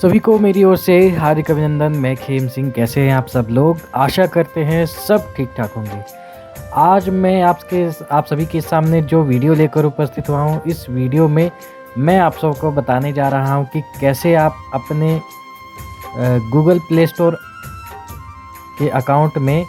सभी को मेरी ओर से हार्दिक अभिनंदन। मैं खेम सिंह। कैसे हैं आप सब लोग? आशा करते हैं सब ठीक ठाक होंगे। आज मैं आप सभी के सामने जो वीडियो लेकर उपस्थित हुआ हूँ, इस वीडियो में मैं आप सबको बताने जा रहा हूँ कि कैसे आप अपने गूगल प्ले स्टोर के अकाउंट में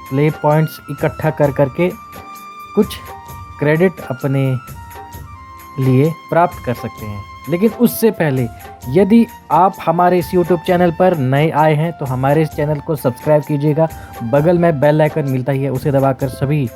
प्ले पॉइंट्स इकट्ठा कर करके कुछ क्रेडिट अपने लिए प्राप्त कर सकते हैं। लेकिन उससे पहले यदि आप हमारे इस YouTube चैनल पर नए आए हैं तो हमारे इस चैनल को सब्सक्राइब कीजिएगा। बगल में बेल आइकन मिलता ही है, उसे दबाकर सभी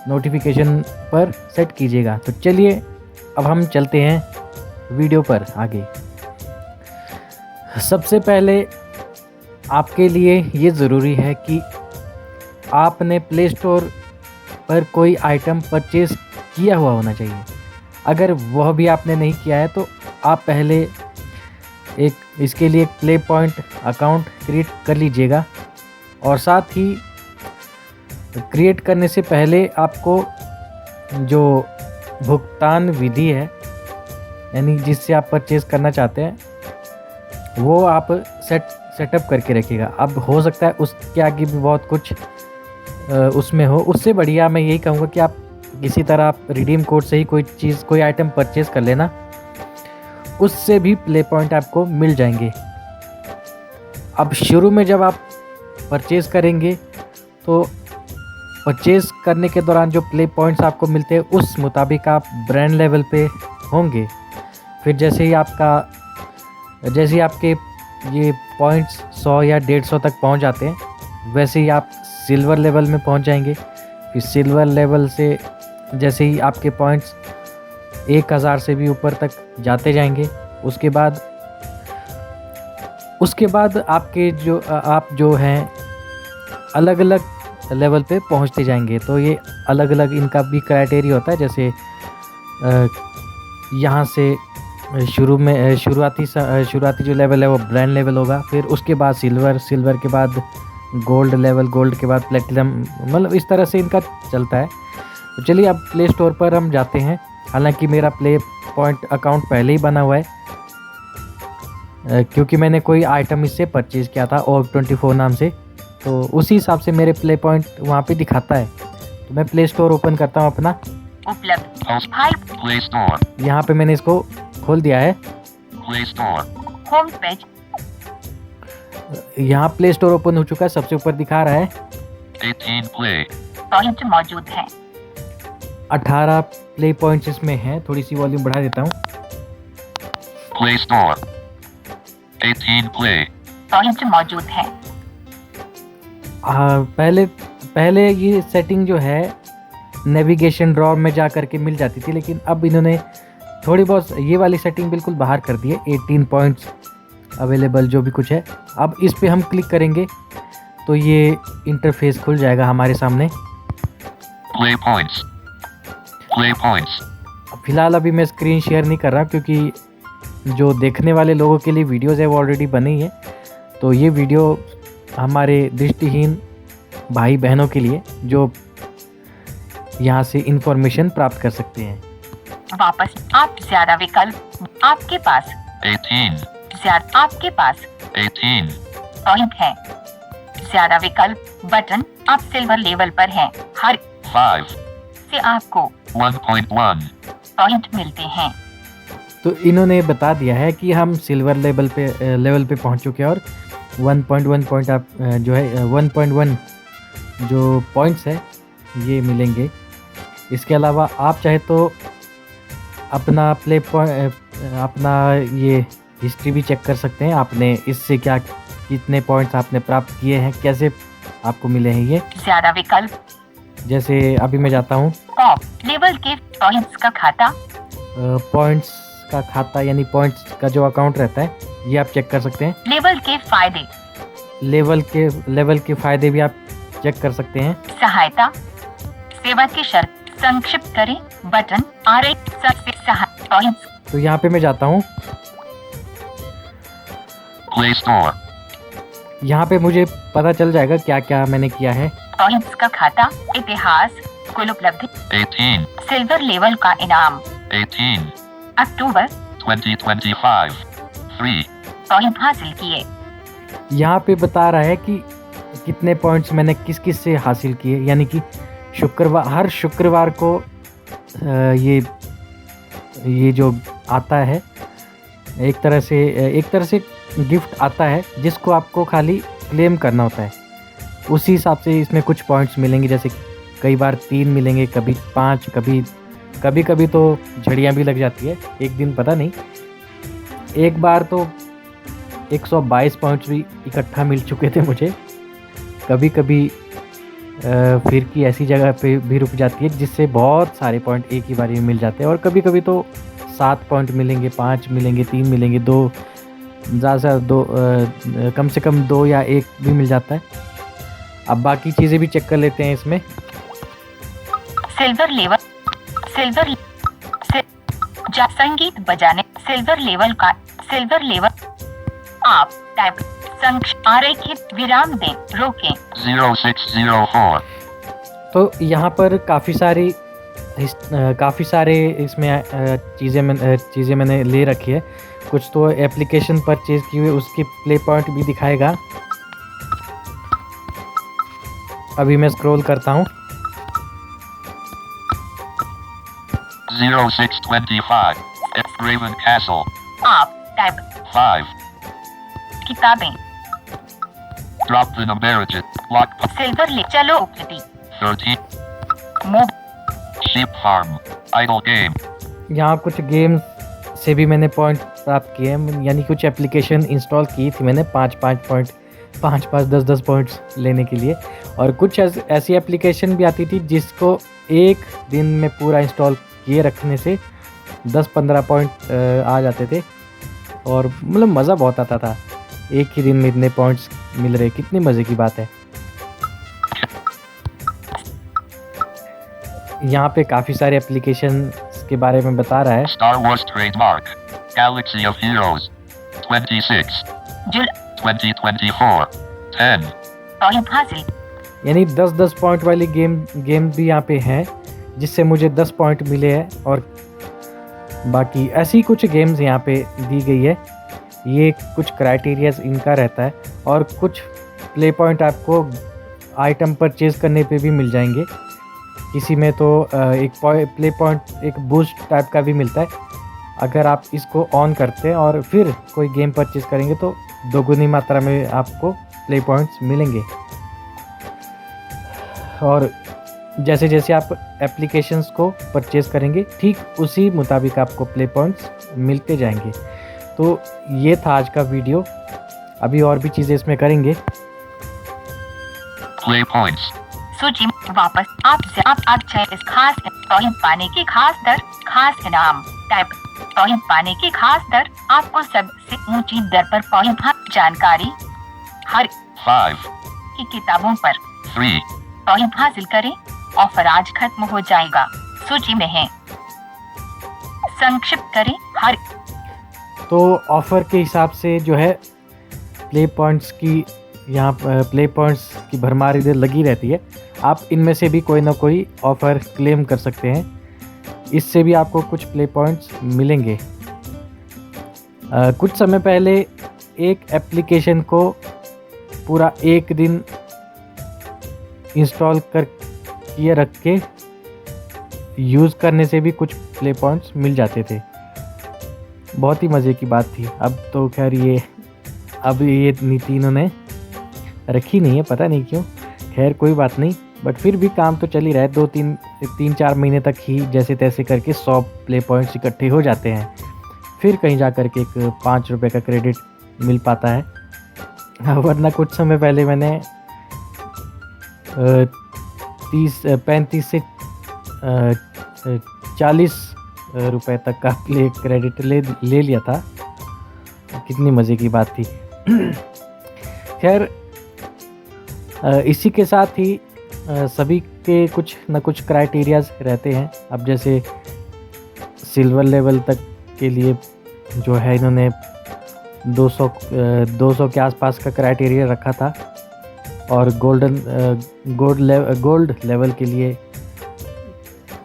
नोटिफिकेशन पर सेट कीजिएगा। तो चलिए अब हम चलते हैं वीडियो पर आगे। सबसे पहले आपके लिए ये ज़रूरी है कि आपने प्ले स्टोर पर कोई आइटम परचेज़ किया हुआ होना चाहिए। अगर वह भी आपने नहीं किया है तो आप पहले इसके लिए एक प्ले पॉइंट अकाउंट क्रिएट कर लीजिएगा। और साथ ही क्रिएट करने से पहले आपको जो भुगतान विधि है, यानी जिससे आप परचेज़ करना चाहते हैं, वो आप सेटअप करके रखिएगा। अब हो सकता है उसके आगे भी बहुत कुछ उसमें हो। उससे बढ़िया मैं यही कहूँगा कि आप किसी तरह आप रिडीम कोड से ही कोई आइटम परचेज़ कर लेना, उससे भी प्ले पॉइंट आपको मिल जाएंगे। अब शुरू में जब आप परचेज़ करेंगे तो परचेज़ करने के दौरान जो प्ले पॉइंट्स आपको मिलते हैं उस मुताबिक आप ब्रांड लेवल पे होंगे। फिर जैसे ही आपके ये पॉइंट्स 100 या 150 तक पहुंच जाते हैं, वैसे ही आप सिल्वर लेवल में पहुंच जाएंगे। फिर सिल्वर लेवल से जैसे ही आपके पॉइंट्स 1000 से भी ऊपर तक जाते जाएंगे, उसके बाद आप जो हैं अलग अलग लेवल पे पहुंचते जाएंगे। तो ये अलग अलग इनका भी क्राइटेरिया होता है। जैसे यहाँ से शुरुआती जो लेवल है वो ब्रांड लेवल होगा, फिर उसके बाद सिल्वर के बाद गोल्ड लेवल, गोल्ड के बाद प्लेटिनम, मतलब इस तरह से इनका चलता है। तो चलिए अब प्ले स्टोर पर हम जाते हैं। हालांकि मेरा प्ले पॉइंट अकाउंट पहले ही बना हुआ है, क्योंकि मैंने कोई आइटम इससे परचेज़ किया था ORB24 नाम से, तो उसी हिसाब से मेरे प्ले पॉइंट वहाँ पे दिखाता है। तो मैं प्ले स्टोर ओपन करता हूँ अपना। Play store. यहाँ पे मैंने इसको खोल दिया है। Play store. Home page. यहाँ प्ले स्टोर ओपन हो चुका है। सबसे ऊपर दिखा रहा है 18 प्ले पॉइंट मौजूद है। 18 प्ले पॉइंट्स इसमें हैं। थोड़ी सी वॉल्यूम बढ़ा देता हूँ। प्ले स्टोर 18 प्ले पॉइंट मौजूद है। पहले ये सेटिंग जो है नेविगेशन ड्रॉअर में जा करके मिल जाती थी, लेकिन अब इन्होंने थोड़ी बहुत ये वाली सेटिंग बिल्कुल बाहर कर दी है। 18 पॉइंट्स अवेलेबल जो भी कुछ है, अब इस पे हम क्लिक करेंगे तो ये इंटरफेस खुल जाएगा हमारे सामने। Play points. फिलहाल अभी मैं स्क्रीन शेयर नहीं कर रहा क्योंकि जो देखने वाले लोगों के लिए वीडियोज़ है वो ऑलरेडी बनी है। तो ये वीडियो हमारे दृष्टिहीन भाई बहनों के लिए जो यहाँ से इंफॉर्मेशन प्राप्त कर सकते हैं। वापस आप ज़्यादा विकल्प आपके पास 18 आपके पास 18 पॉइंट है। ज़्यादा विकल्प बटन। आप सिल्वर लेवल पर हैं। हर 5 से आपको 1.1 पॉइंट मिलते हैं। तो इन्होंने बता दिया है कि हम सिल्वर लेवल पे पहुंच चुके हैं और 1.1 पॉइंट आप जो है 1.1 जो पॉइंट्स है ये मिलेंगे। इसके अलावा आप चाहे तो अपना अपना ये हिस्ट्री भी चेक कर सकते हैं। आपने इससे कितने पॉइंट्स आपने प्राप्त किए हैं, कैसे आपको मिले हैं ये। ज़्यादा विकल्प जैसे अभी मैं जाता हूँ टॉप लेवल के पॉइंट्स का खाता। पॉइंट्स का खाता यानी पॉइंट्स का जो अकाउंट रहता है ये आप चेक कर सकते हैं। लेवल के फायदे। लेवल के फायदे भी आप चेक कर सकते हैं। सहायता। सेवा की शर्त संक्षिप्त करें बटन। पॉइंट्स। तो यहाँ पे मैं जाता हूँ। Play store. यहाँ पे मुझे पता चल जाएगा क्या क्या मैंने किया है। पॉइंट्स का खाता। इतिहास। कुल उपलब्धि 18 सिल्वर लेवल का इनाम 18 अक्टूबर 2025 3 पॉइंट हासिल किए। यहाँ पे बता रहा है कि कितने पॉइंट्स मैंने किस किस से हासिल किए, यानी कि हर शुक्रवार को ये जो आता है एक तरह से गिफ्ट आता है जिसको आपको खाली क्लेम करना होता है। उसी हिसाब से इसमें कुछ पॉइंट्स मिलेंगे, जैसे कई बार 3 मिलेंगे, कभी 5, कभी तो झड़ियाँ भी लग जाती है एक दिन, पता नहीं। एक बार तो 122 पॉइंट्स भी इकट्ठा मिल चुके थे मुझे। कभी फिर की ऐसी जगह पे भी रुक जाती है जिससे बहुत सारे पॉइंट एक ही बारी में मिल जाते हैं, और कभी तो 7 पॉइंट मिलेंगे, 5 मिलेंगे, 3 मिलेंगे, 2 ज़्यादा से ज़्यादा कम से कम 2 या 1 भी मिल जाता है। अब बाकी चीज़ें भी चेक कर लेते हैं इसमें। सिल्वर लेवल संगीत बजाने सिल्वर लेवल आप टाइप आरेखित विराम दें, रोकें। 0604. तो यहाँ पर काफ़ी सारे इसमें चीज़ें मैंने ले रखी है। कुछ तो एप्लीकेशन परचेज की हुई, उसकी प्ले पॉइंट भी दिखाएगा। अभी मैं स्क्रॉल करता हूँ। 0625. Raven Castle. आप टाइप 5. किताबें Drop the numeric. Lock. Silver ले चलो उपलब्धि 13. Mob Sheep Farm. Idle game. यहाँ कुछ गेम्स से भी मैंने पॉइंट प्राप्त किए हैं, यानी कुछ एप्लीकेशन इंस्टॉल की थी मैंने 5 10 पॉइंट्स लेने के लिए। और कुछ ऐसी एप्लीकेशन भी आती थी जिसको एक दिन में पूरा इंस्टॉल किए रखने से 10-15 पॉइंट आ जाते थे, और मतलब मज़ा बहुत आता था। एक ही दिन में इतने पॉइंट्स मिल रहे, कितनी मज़े की बात है। यहाँ पे काफ़ी सारे एप्लीकेशन के बारे में बता रहा है। Star Wars trademark. Galaxy of Heroes. 26. जुल 2024. 10. पॉइंट हासिल यानी 10 पॉइंट वाली गेम भी यहाँ पे हैं, जिससे मुझे 10 पॉइंट मिले हैं। और बाकी ऐसी कुछ गेम्स यहाँ पे दी गई है। ये कुछ क्राइटेरियाज इनका रहता है, और कुछ प्ले पॉइंट आपको आइटम परचेज करने पे भी मिल जाएंगे। किसी में तो एक प्ले पॉइंट, एक बूस्ट टाइप का भी मिलता है। अगर आप इसको ऑन करते हैं और फिर कोई गेम परचेज करेंगे तो दोगुनी मात्रा में आपको प्ले पॉइंट्स मिलेंगे। और जैसे जैसे आप एप्लीकेशंस को परचेज करेंगे, ठीक उसी मुताबिक आपको प्ले पॉइंट्स मिलते जाएंगे। तो ये था आज का वीडियो। अभी और भी चीज़ें इसमें करेंगे। Play points. सूची में वापस आप चाहे इस खास पॉइंट पाने की खास दर, खास इनाम टाइप पॉइंट पाने की खास दर, आपको सबसे ऊंची दर पर पॉइंट जानकारी हर 5. की किताबों पर 3. पॉइंट हासिल करें। ऑफर आज खत्म हो जाएगा। सूची में है, संक्षिप्त करें। हर तो ऑफ़र के हिसाब से जो है प्ले पॉइंट्स की, यहाँ प्ले पॉइंट्स की भरमार इधर लगी रहती है। आप इनमें से भी कोई ना कोई ऑफ़र क्लेम कर सकते हैं, इससे भी आपको कुछ प्ले पॉइंट्स मिलेंगे। कुछ समय पहले एक एप्लीकेशन को पूरा एक दिन इंस्टॉल कर किए रख के यूज़ करने से भी कुछ प्ले पॉइंट्स मिल जाते थे। बहुत ही मज़े की बात थी। अब तो खैर ये नीति इन्होंने रखी नहीं है, पता नहीं क्यों। खैर कोई बात नहीं, बट फिर भी काम तो चल ही रहा है। 3-4 महीने तक ही जैसे तैसे करके 100 प्ले पॉइंट्स इकट्ठे हो जाते हैं। फिर कहीं जा कर के एक 5 रुपये का क्रेडिट मिल पाता है। वरना कुछ समय पहले मैंने 35 से 40 रुपए तक का प्ले क्रेडिट ले लिया था। कितनी मज़े की बात थी। खैर इसी के साथ ही सभी के कुछ न कुछ क्राइटेरियाज रहते हैं। अब जैसे सिल्वर लेवल तक के लिए जो है इन्होंने 200 के आसपास का क्राइटेरिया रखा था, और गोल्ड लेवल के लिए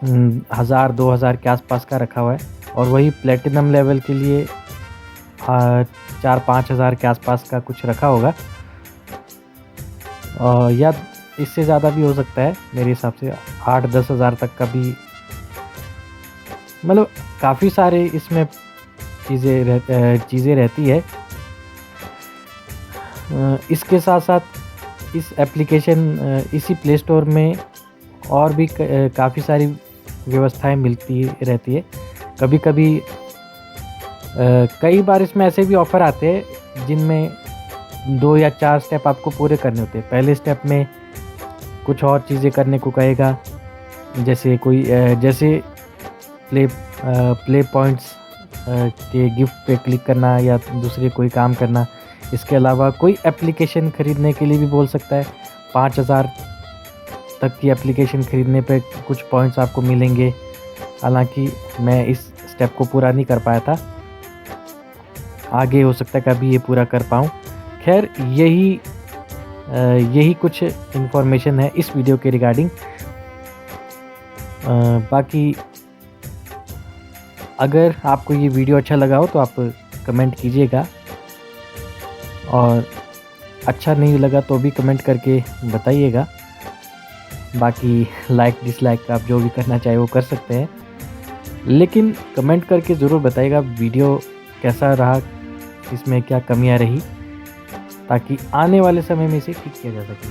1000-2000 के आसपास का रखा हुआ है, और वही प्लेटिनम लेवल के लिए 4-5 हज़ार के आसपास का कुछ रखा होगा, या इससे ज़्यादा भी हो सकता है। मेरे हिसाब से 8-10 हज़ार तक का भी, मतलब काफ़ी सारे इसमें चीज़ें रहती है। इसके साथ साथ इस एप्लीकेशन इसी प्ले स्टोर में और भी काफ़ी सारी व्यवस्थाएं मिलती रहती है। कभी कभी कई बार इसमें ऐसे भी ऑफ़र आते हैं जिनमें 2 या 4 स्टेप आपको पूरे करने होते हैं। पहले स्टेप में कुछ और चीज़ें करने को कहेगा, जैसे जैसे प्ले पॉइंट्स के गिफ्ट पे क्लिक करना या दूसरे कोई काम करना। इसके अलावा कोई एप्लीकेशन ख़रीदने के लिए भी बोल सकता है। 5,000 तक की एप्लीकेशन ख़रीदने पे कुछ पॉइंट्स आपको मिलेंगे। हालांकि मैं इस स्टेप को पूरा नहीं कर पाया था, आगे हो सकता है कभी ये पूरा कर पाऊँ। खैर यही कुछ इन्फॉर्मेशन है इस वीडियो के रिगार्डिंग। बाकी अगर आपको ये वीडियो अच्छा लगा हो तो आप कमेंट कीजिएगा, और अच्छा नहीं लगा तो भी कमेंट करके बताइएगा। बाकी लाइक डिसलाइक आप जो भी करना चाहे वो कर सकते हैं, लेकिन कमेंट करके ज़रूर बताइएगा वीडियो कैसा रहा, इसमें क्या कमियां रही, ताकि आने वाले समय में इसे ठीक किया जा सके।